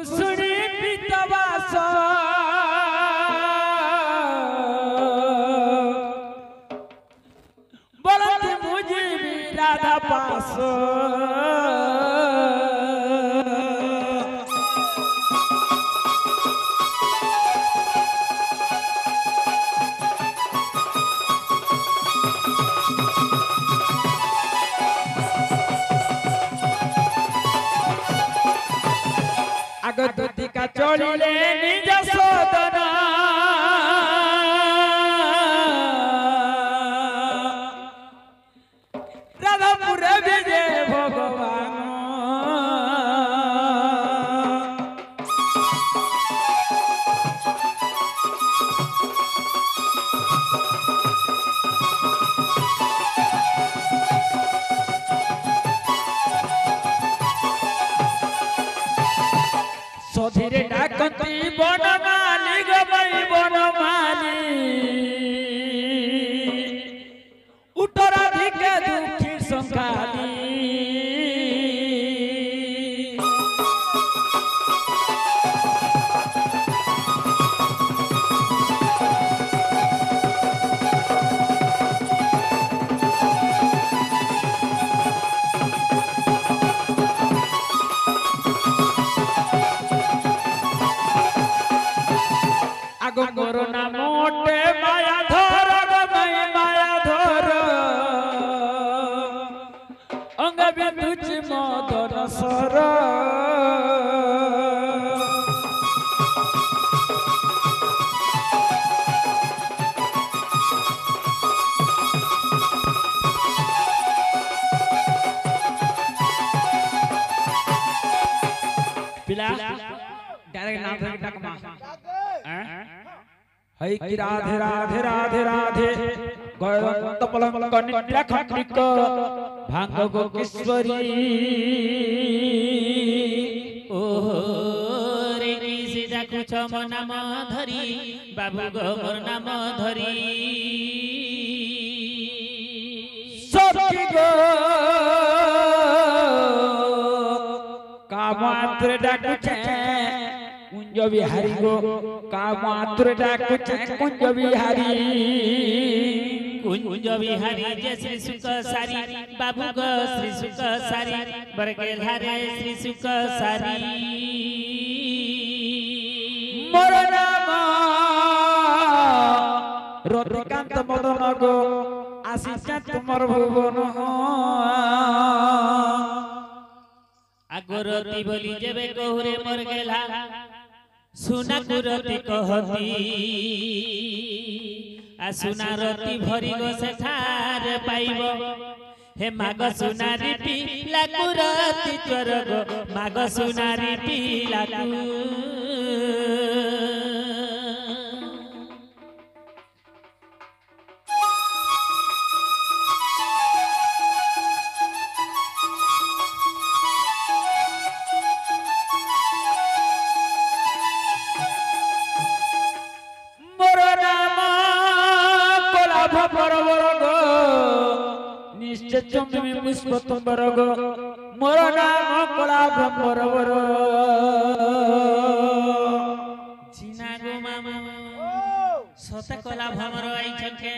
कुसुनी पीतवास बोलती मुझे भी राधा पास आगतिका चोलिले निज सोदना राधापुर विजय भगवान सधीरे डाकती बनमाली गई बनमाली उत्तराधिक दुखी संकाली मोर नाम मोटे माया धर माया धर अंग बिंदुच मदन सर पिला डायरेक्ट नाम से टकमा हई कि राधे राधे राधे राधे गयवंत पलंक निद्रा खंडिक भांग गोकेश्वरी ओ रे सीधा कुछ मो नाम धरी बाबू गो मोर नाम धरी सखी गो कामात्र डाकुचे कुंज बिहारी गो कामात्र डाकुचे कुंज बिहारी जय श्री सुख सारी बाबू गो श्री सुख सारी बरगेधारे श्री सुख सारी मोर नाम रतिकांत मदन गो आशीष तुमर भुवन आगरती बोली जेबे कहुरे मर गेला सुना कुरती कहती आ सुना रती भरी गो सेठार पाइबो हे माग सुनारी पीला कुरती चोर गो माग सुनारी पीला निश्चय चुम्बी पुष्प तुम्बर गो मोर नाम कला भ्रमर वर चिना गो मामा सते कला भ्रमर आई छके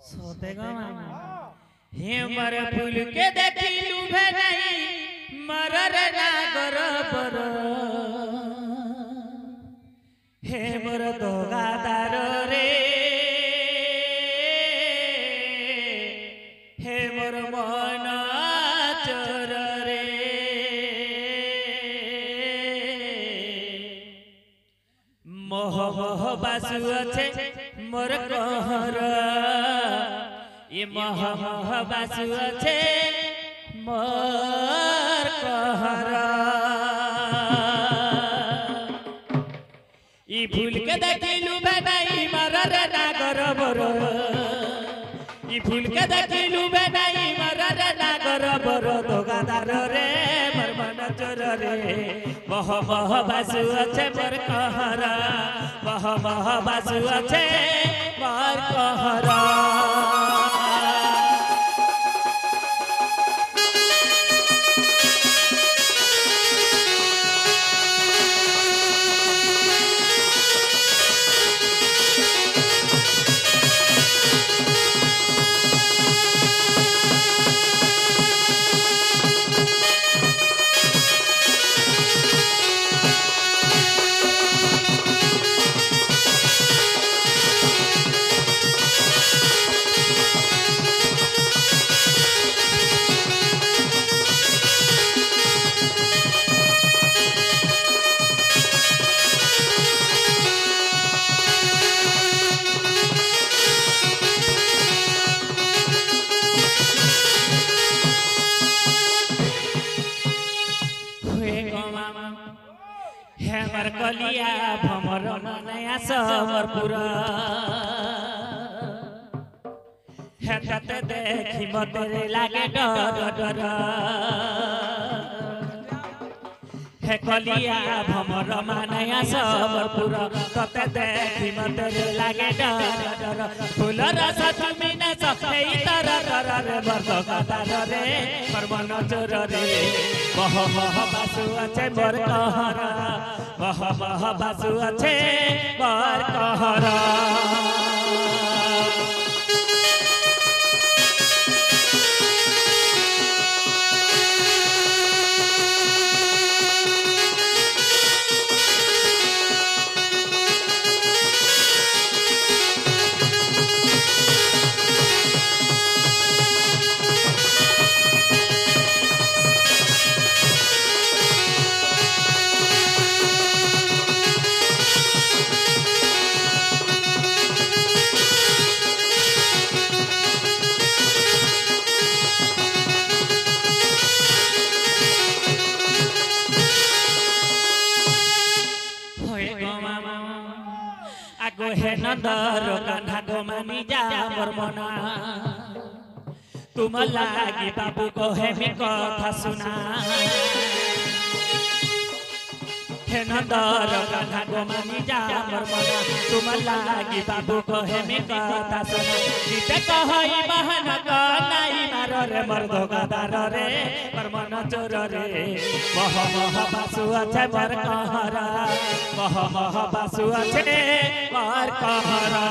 सते गो मामा हे मर फूल के देखिलु भे नहीं मरर नागर पर हे मोर दोगादार रे बासु अच्छे मोर कहर ये मह मह बासु अच्छे मोर कहर ई फूल के देखिलु बेनाई मरर नागर बर ई फूल के देखिलु बेनाई मरर नागर बर दोगादार रे मोर मन चोर रे मह मह बासु अच्छे मोर कहर मह मह बासु अच्छे मोर कहर हेमर कलिया भमर मनया समर पुरा हेतते देखी मते लागे डर डर हे कलिया भमर मनया समर पुरा तते देखी मते लागे डर डर फूल रस तुमी न सफेई तर तर रे बरदगादार रे परमन चोर रे बह बह बासु अच्छे मोर कहरा बह बह बासु अच्छे मोर कहरा आगो हे नंदर कान्हा गो मानी जा मोर मना तुम लागी बाबू को हे मी कथा सुना हे नंदर कान्हा गो मानी जा मोर मना तुम लागी बाबू को हे मी कथा सुना जीते कहई बहन का नाई मार रे मर्दगादार रे परमन चोर रे मह मह बासु अच्छे मोर कहरा मह मह बासु अच्छे मोर कहरा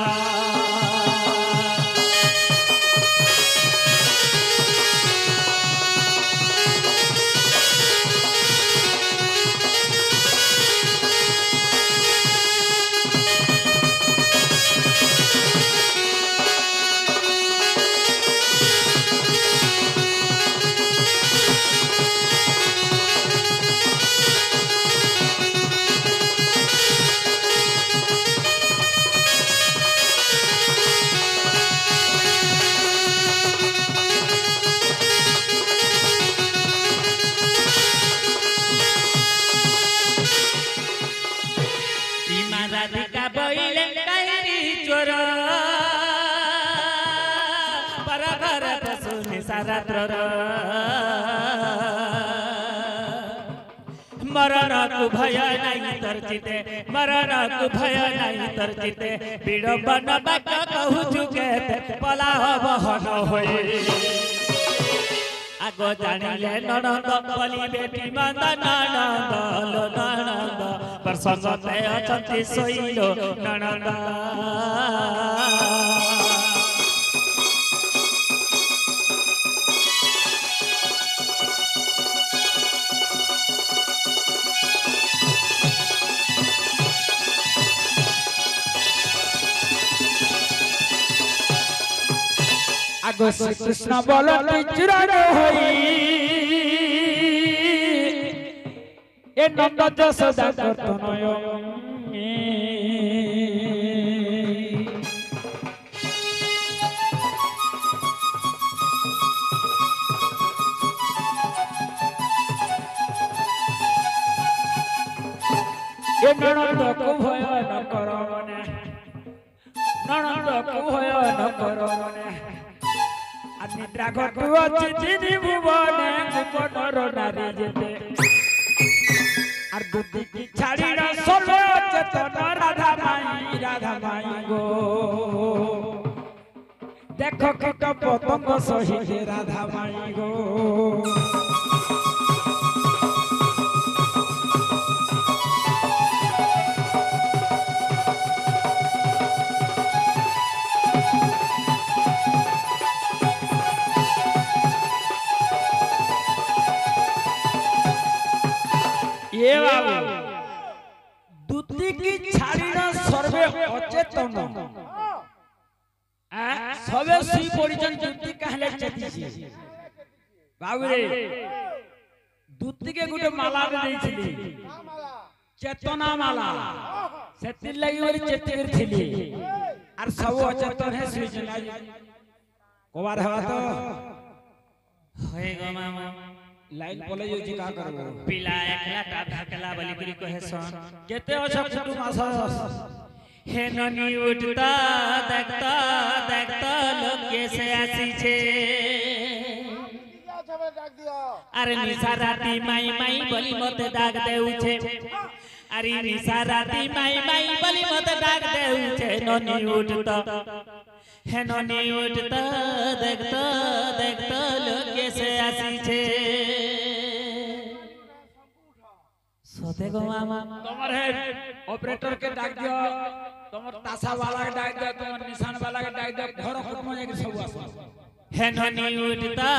राधिका बोइले कायरी चोर पर घर सुनि सारा त्रोर मरण को भय नहीं तर्चिते मरण को भय नहीं तर्चिते विडम्बन बाक कहु चुके पला बहन होई आगो जानिले ननद बलि बेटी मंद ननद लो ननद पर संगते अछंती सोइलो ननद आगो श्री कृष्ण बोलती चिराग होई ए नंद जसोदा कर्तनय ए ननद को भय न करो मने ननद को भय न करो मने निद्रा घटु अछि तिनि भुवने गोपनर नारी जेते आर बुद्धि की छाड़ी न सोलो चेतन राधा माई गो देखो कीट पतंग सही राधा माई गो ये बाबू दूती की छाड़ी न सर्वे अचेतन सबे सुई परिजन दूती कहले चेती बाबू रे दूती के गुटे माला देइछिली चेतना माला सेति लागि ओर चेती थिली आर सब अचेतन है सुई जला कोबार हवा तो होय गो मामा लाइन पले जो का करबो पिला एकला टा ढकला बलि करी कहे सन केते अछ कुटुम आस हे ननी उठता देखता लोग कैसे आसी छे अरे निशा राती माई माई बोली मते डाक देउ छे अरे निशा राती माई माई बोली मते डाक देउ छे ननी उठता हे ननी उठता देखता लोग कैसे आसी छे सोते गो मामा तमर है ऑपरेटर के डाक दियो तमर तासा वाला के डाक दियो तमर निशान वाला के डाक दियो घर कुटुम जाके सब आस हे ननी उठता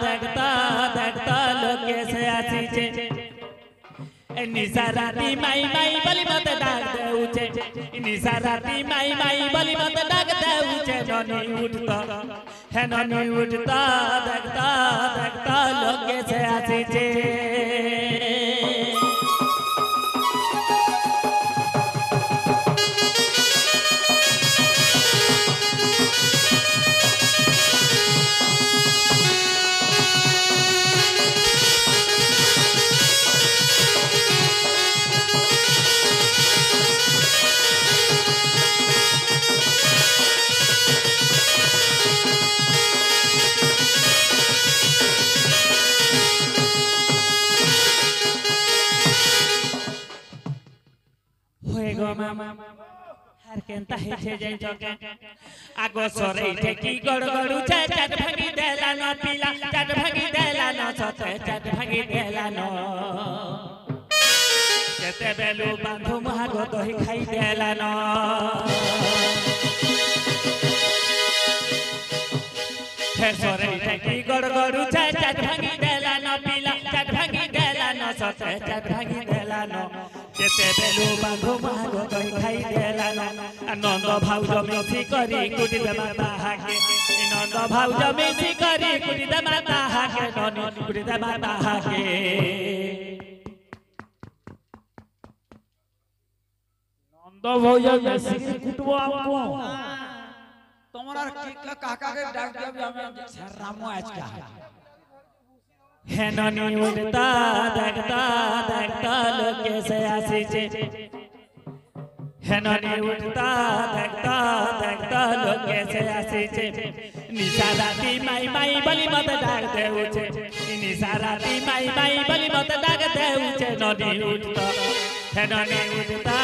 देखता लोग कैसे आसी छे ए निशा राती माई माई बोली मते डाक देउ छे निशा राती माई माई बोली मते डाक देउ छे ननी उठता हे ननी उठता देखता लोग कैसे आसी छे मामा हर केनता हे छे जाई चके आगो सरे ठेकी गड़गड़ू छे चट भागी देला न पीला चट भागी देला न सते चट भागी देला न केते बेलू बांधु महागो दही खाई देला न हे सरे ठेकी गड़गड़ू छे चट भागी देला न पीला चट भागी देला न सते चट भागी देला न केते बेलू बांधु महागो दही खाई देला न नंद भाउज मिसी करी कुटी दे माता हाके नंद भाउज मिसी करी कुटी दे माता हाके ननी कुटी दे माता हाके नंद भौज मिसी कुटबो हमको तमरा काका के डाक दियो हम रामो आज का हे ननी उठता देखता लोग कैसे आसी छे हे ननी उठता देखता लोग कैसे आसी छे निशा राती माई माई बोली मत डाक देउ छे निशा राती माई माई बोली मत डाक देउ छे ननी उठता हे ननी उठता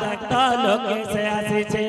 देखता लोग कैसे आसी छे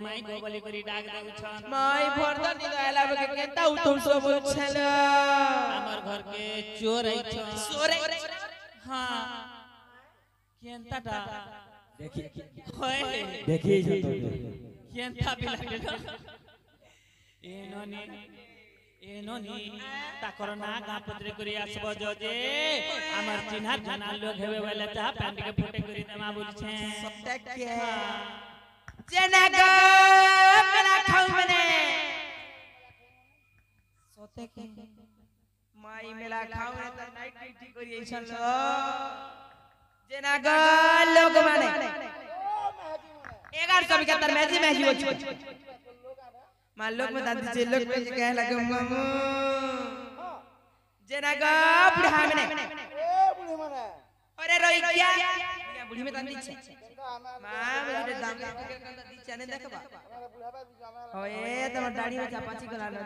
माई गो बोली करी डाक देउ छन माई भरदर नि आला बके केता तुम सब छल हमर घर के चोर आई छन सोरे हां केनता डा देखी होय देखी जो तो केनता बिला ए ननी ताकर ना गा पत्रे करी आसबो जे हमर चिन्हा जाना लोग हेवे वाला चा पैंट के फोटे करी दमा बोल छे सत्य जनग मेरा खाऊ मने सोते के माई मेला खाऊ त नाइट ड्यूटी करी छल जनग लोग माने 1175 मैजी हो मान लोग में दादी जे लोग पे कहे लगे मामू जनग बुढ़ा मने ए बुढ़ी मने अरे रोई क्या बुढ़ी में दादी छे मां मेरे दाम के दी चने देखबा ओए तमर दाढ़ी में चापाची करा न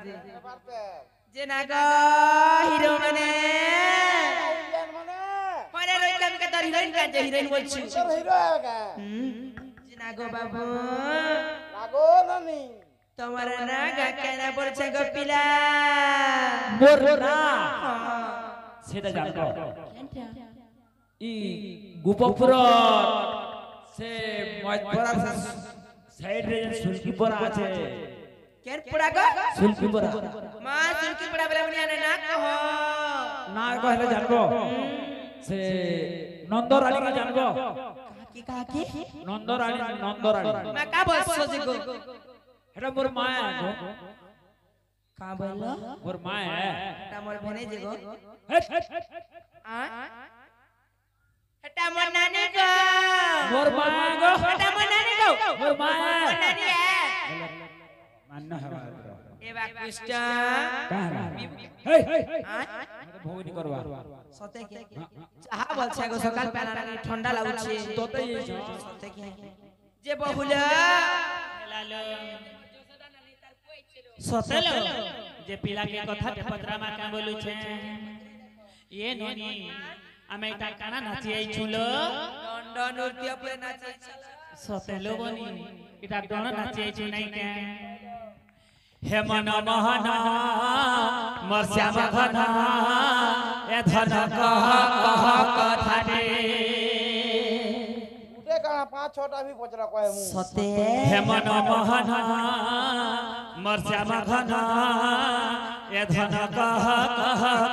जे नागा हीरो मने अरे रोई कम के दर हीरोइन का जे हीरोइन बोल छी हीरो है का जे नागो बाबू नागो ननी तमरा नागा केना बोल छ गपिला मोर ना सेटा जानतो ई गोपपुर সে মজপরা সাইড রে সুলকি পড়া আছে কেন পড়া গো সুলকি পড়া মা সুলকি পড়া বলে বনি না কহ না কইলে জানবো সে নন্দরানী কে জানবো কাকি নন্দরানী মা কা বলছো যে গো এটা মোর মায়া গো কা বললো মোর মায়া এটা মোর ভেনে যে গো হেট, হেট, আ এটা মোর নানি গো মোর মায়া গো এটা মোর নানি গো মোর মায়া মোর নানি মান্য হওয়া এবা কৃষ্ণ কাহা হেই আ ভৌনি করবা সতে কি যাহা বলছে গো সকাল বেলা নাকি ঠান্ডা লাগুছে তোতেই সতে কি যে বহুলা সতেলো যে পিলাকে কথা পত্রামা কা বলুছে এ ননি আমি এটা কানা নাচি আইছুলো লন্ডন নৃত্য পরে নাচে সতেলো বনি এটা ডন নাচি আইছু নাই কে হে মন মোহন মোর শ্যাম ঘন এ ধন কহ কথা রে उठे कहाँ 5-6टा भी पचरा कहे मुंह সতে হে মন মোহন মোর শ্যাম ঘন এ ধন কহ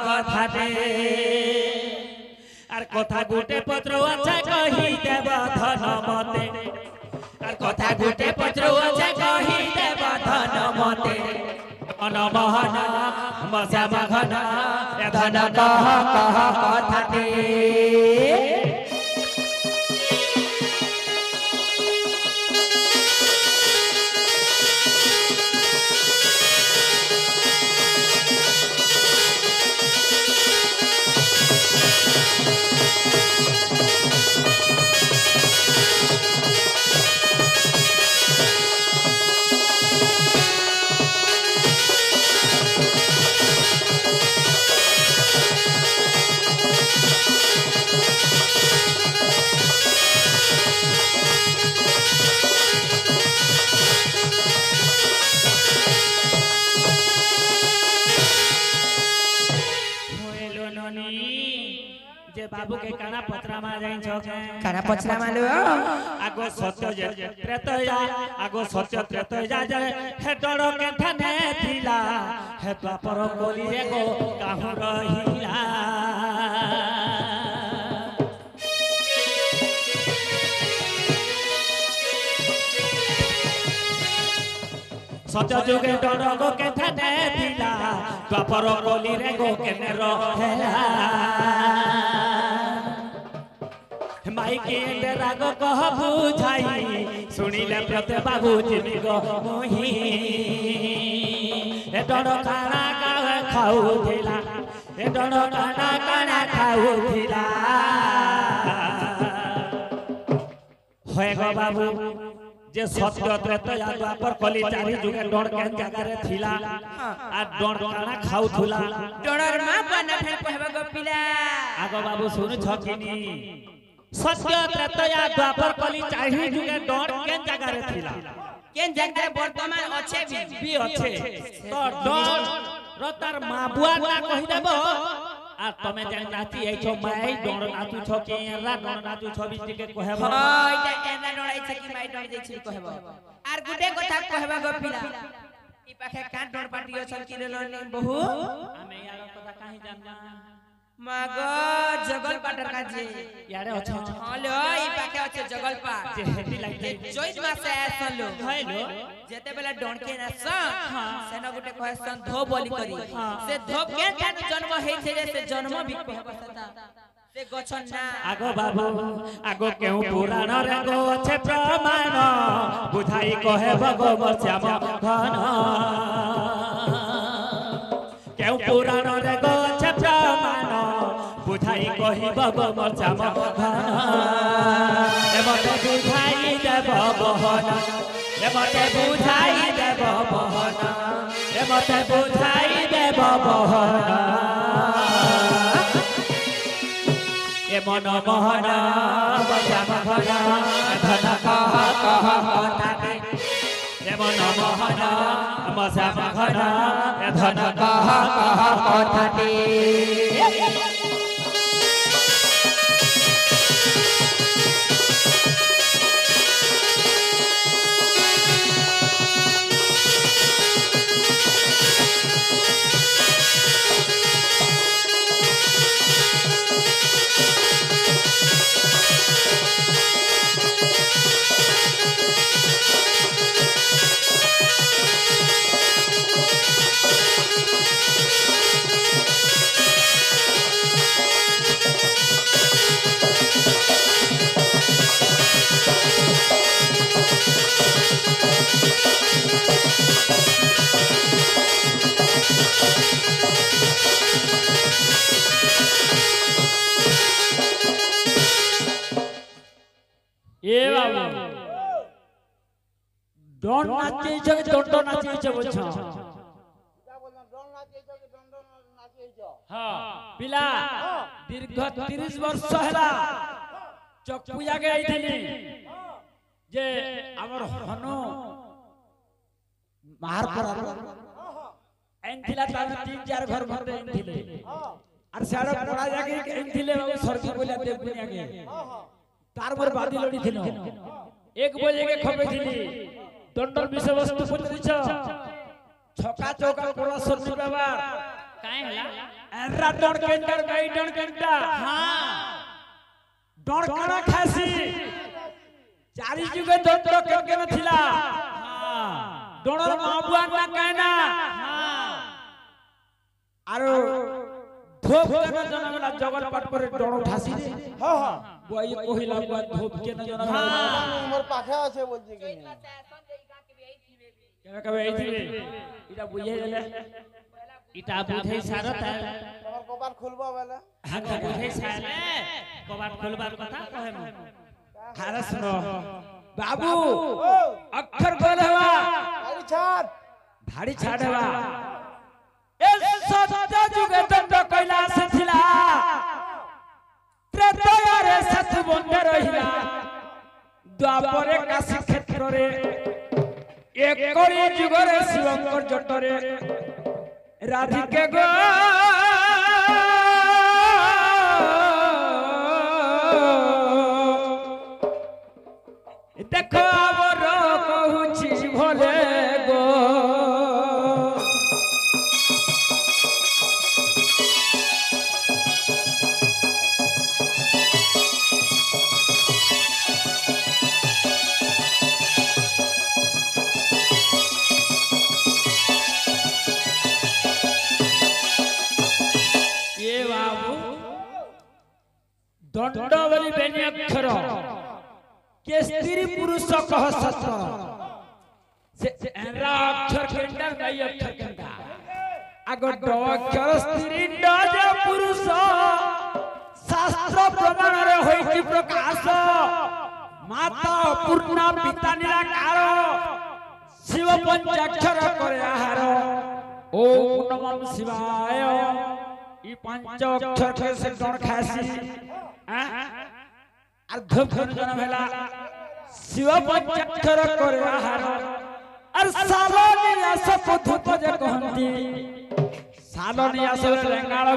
কথা রে আর কথা গুটে পত্র আছে কহি দেব ধন মতে আর কথা গুটে পত্র আছে কহি দেব ধন মতে মন মোহন মোর শ্যাম ঘন এ ধন কহ কথা রে যে বাবু के काना पत्रा मा जाई छके কারা পছরা মালো আগো সত্য যে ত্রেতয়া আগো সত্য ত্রেতয়া যে হে ডর के ঠানে থিলা হে দ্বাপর কলি রে গো কাহু রহিলা সত্য যুগে ডর গো के ঠানে থিলা দ্বাপর কলি রে গো কেনে রহেলা माई के राग कह बुझाई सुनिले प्रते बाबू जिनी गो मोही ए डर काना का खाऊ थिला ए डर काना काना खाऊ थिला होय गो बाबू जे सत्य त्रेतया द्वापर कली चारि जुगे डर के जगह रे थिला आ डर काना खाऊ थुला ডরার মা পানা ফেল কহবা গো পিলা आगो बाबू सुन छकिनी सत्य त्रैतया द्वापर कली चाहि जुगे डर केन जगह रे थिला কেন জায়গায় বর্তমান আছে भी अच्छे तो डर रतार मां बुआ ना कहि देबो आ तमे जान जाती है छो माई डर नातु छो के रा डर नातु छो बिजली के कहबो হয় এটা এনা ডরাইছে কি মাই ডর যাইছি কহবা আর গুটে কথা কহবা গো পিলা ই পাখে কান ডর পাটিও ছল কি রেল বহু আমি यार কথা काहे जानना মাগ জগল পাটার কাজে यारे अच्छा হলো ই পাখে আছে জগল পা जे हेती लाइते জৈত মাসে আসলো হইলো যেতে বেলা ডনকে নাস সেন গুটে কহসন ধো বলি করি সে ধো কে কেন জন্ম হেইছে যে সে জন্ম বি কহবা সতা সে গছন না आगो बाबू आगो केउ पुराण रे गो छे प्रमाण बुझाई कहे भगो मोर श्याम घन केउ पुराण रे गो छे प्रमाण बुझाई कहि भगो मोर श्याम घन ए मते बुझाई देब बहन ए मते बुझाई देब बहन ए मते बुझाई देब बहन ए मन मोहन श्याम घन धन कह कथा ए मन मोहन श्याम घन धन कह कथा ডন নাচিয়েছ কি দণ্ড নাচিয়েছ বলছ যা বললাম ডন নাচিয়েছ কি দণ্ড নাচিয়েছ হ্যাঁ পিলা দীর্ঘ 30 বর্ষ হেলা চক্ষু জাগে আইছিলি যে আমার হনু মার পড়ার এনথিলা তার 3-4 ঘর মধ্যে এনথিলে আর সারা পড়া জাগে এনথিলে বাবু সরকি বলে দেব বুনিয়াকে তার মোর বাদি লড়ি ছিল 1 বজে কে খপে ছিলি দণ্ডর বিষয়বস্তু পড়িছ ছকা চৌকা পড়া সত্যি ব্যবহার কাই হলা এরা ডন কেন্টার গাই ডন কেন্টা হ্যাঁ ডন কানা খাসি চারি যুগে দণ্ড কেন ছিলা হ্যাঁ ডনর মা বুয়া না কায়না হ্যাঁ আর ধোপ কেন জনগলা জগল পাট করে ডন ঠাসি রে হ্যাঁ হ্যাঁ বই কহিলা বুয়া ধোপ কেন জনগলা মোর পাখে আছে বলছি কি কেন কবে আইছিবে এটা বুঝে গেলে ইটা বুঝাই সারতা তোমার কপাল খুলবো বেলা হ্যাঁ বুঝাই সারলে কবার খুলবার কথা কহে না হারা শুনো বাবু অক্ষর বল হওয়া আরে ছাড় ধাড়ি ছাড় হওয়া এ সত্য যুগে দণ্ড কৈলাস ছিলা ত্রেতয়ারে সাথ বন্ধে রহিলা দ্বাপরে কাশী ক্ষেত্রে একরি যুগরে শিবঙ্কর জটরে রাধিকে গো দেখো আমার কহুছি ভলে গো এ বাবু দণ্ড বলি বেনি অক্ষর के स्त्री पुरुष कह सत्र से एरा अक्षर केंडा गई अक्षर केंडा अगर ड अक्षर स्त्री ड जे पुरुष शास्त्र प्रमाण रे होई की प्रकाश माता पूर्णा पिता निराकार शिव पंचाक्षर करे आहार ओम नमः शिवाय ई पंच अक्षर के से डण खासी আর ধূপ জনম হেলা শিব পঞ্চাক্ষর করে আহার আর সালনি আস ধূপ যে কহন্তি সালনি আস রেঙ্গাল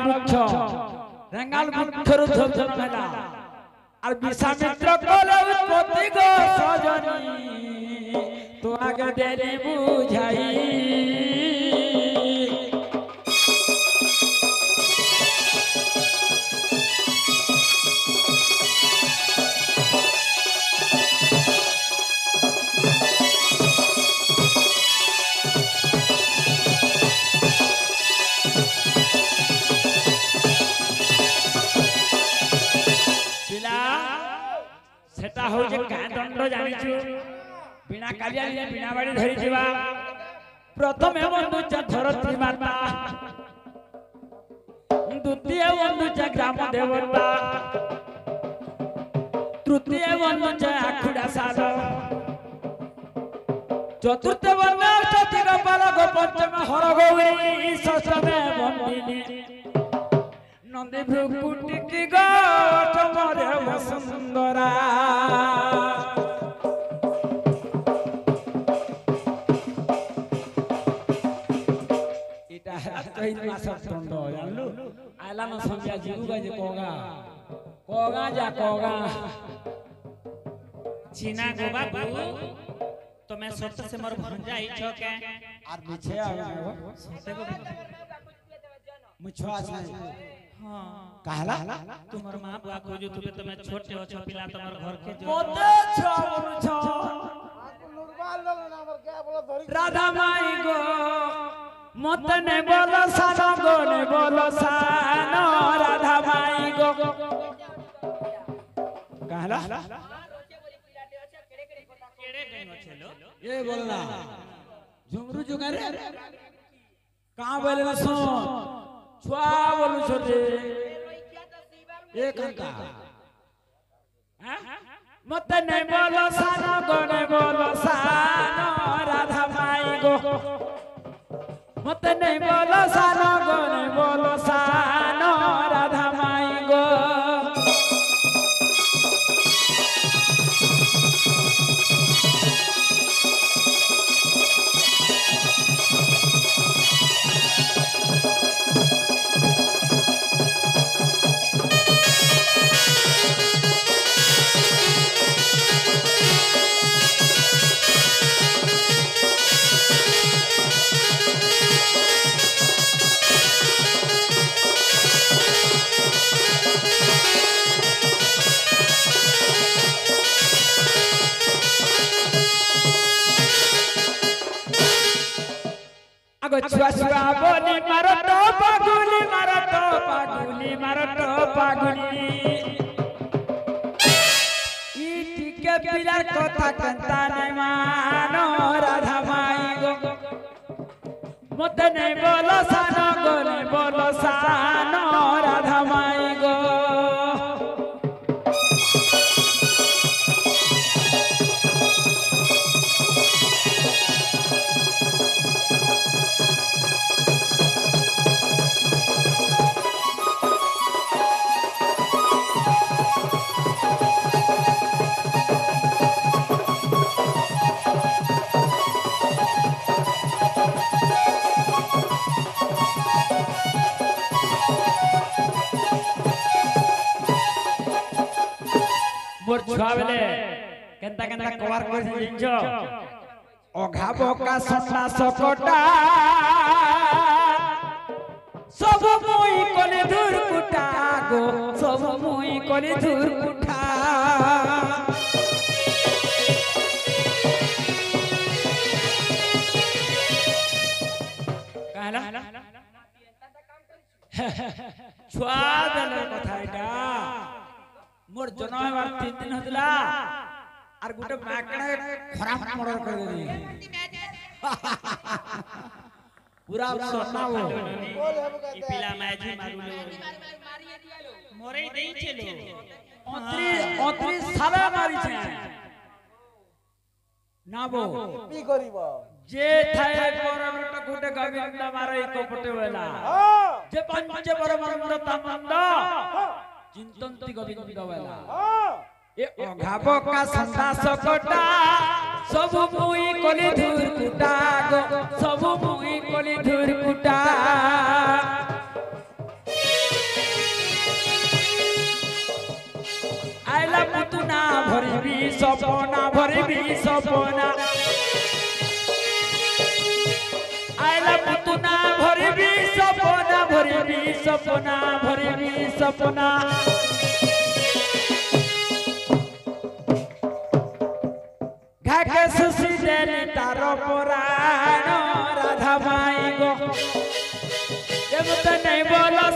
বৃক্ষর ধূপ জনম হেলা আর বিশ্বামিত্র কলে উৎপত্তি গো সজনী তো আগে দেরি বুঝাই সেটা হচ্ছে গাঁ দণ্ড জানিছু বিনা কালিয়া বিনা বাড়ি ধরিছিবা প্রথমে বন্ধুচা ধরত্রী মাতা দ্বিতীয় বন্ধুচা গ্রাম দেবতা তৃতীয় বন্ধুচা আখুড়া সাল চতুর্থ বন্ধু চতুর্থ বালক পঞ্চম হর গৌরী ষষ্ঠমে বন্দিনী নন্দী ভ্রুকুটি গমরে বসুন্ধরা এটা চৈত মাসের দণ্ড জানলু আইলা না সন্ধ্যা জিগুগা যে কগা কগা যা কগা চিনা গো বাবু তুমি সত্য সে মোর ভঞ্জা আইছ কে আর মিছে আইবো মুছো আছে हां कहला तुम्हार मां बुआ खोजु तुमे छोटे अछो पिला तुम्हार घर के जो मोते छो मुछो নুরবাল না আমার কে বলে ধরি राधा माई गो मत ने बोलो सानो गो ने बोलो सानो राधा माई गो कहला केड़े गइनो छेलो ये बोलना झुमरू जुगारे कहां बोले ना सुन छुआ बोलू छोटे एक घंटा हैं मते नहीं बोलो सानो गो नहीं बोलो सानो राधा माई गो मते नहीं बोलो सानो गो नहीं बोलो सानो राधा माई गो आगो छुआ छुआ बोली मारो तो पागुली मारो तो पागुली मारो तो पागुली इटी के पिलार कथा कंता नहीं मानो राधा माई गो मते नहीं बोलो सानो गो नहीं बोलो सानो राधा माई गो मोर छुआ बेले केनता केनता कवर कर जिंजो ओघा बोका सन्ना सकटा सब मुई कोले दूर कुटा गो सब मुई कोले दूर कुटा कहला छुआ बेले কথা এটা मोर जन्म हेबार 3 दिन हतला आर गुटे माकड़ा खराब मर्डर कर देली पूरा सोना वो ई पिला मैजी मारुलो मोरे देई चलो 29 साला मारी छे ना वो কি করিব जे थाए परमट गुटे गोविंद मारे को पटेवेला जे पंच परमंद तमंद चिंतंती गोविंद वेला ए अघाबो का संदा सकटा सब मुई कोली धूर कुटा गो सब मुई कोली धूर कुटा आइला पुतुना भरिबी सपना आइला पुतुना भरिबी सपना घाके सुसी देली तारो पुराण राधा माई गो जब तो नहीं बोलो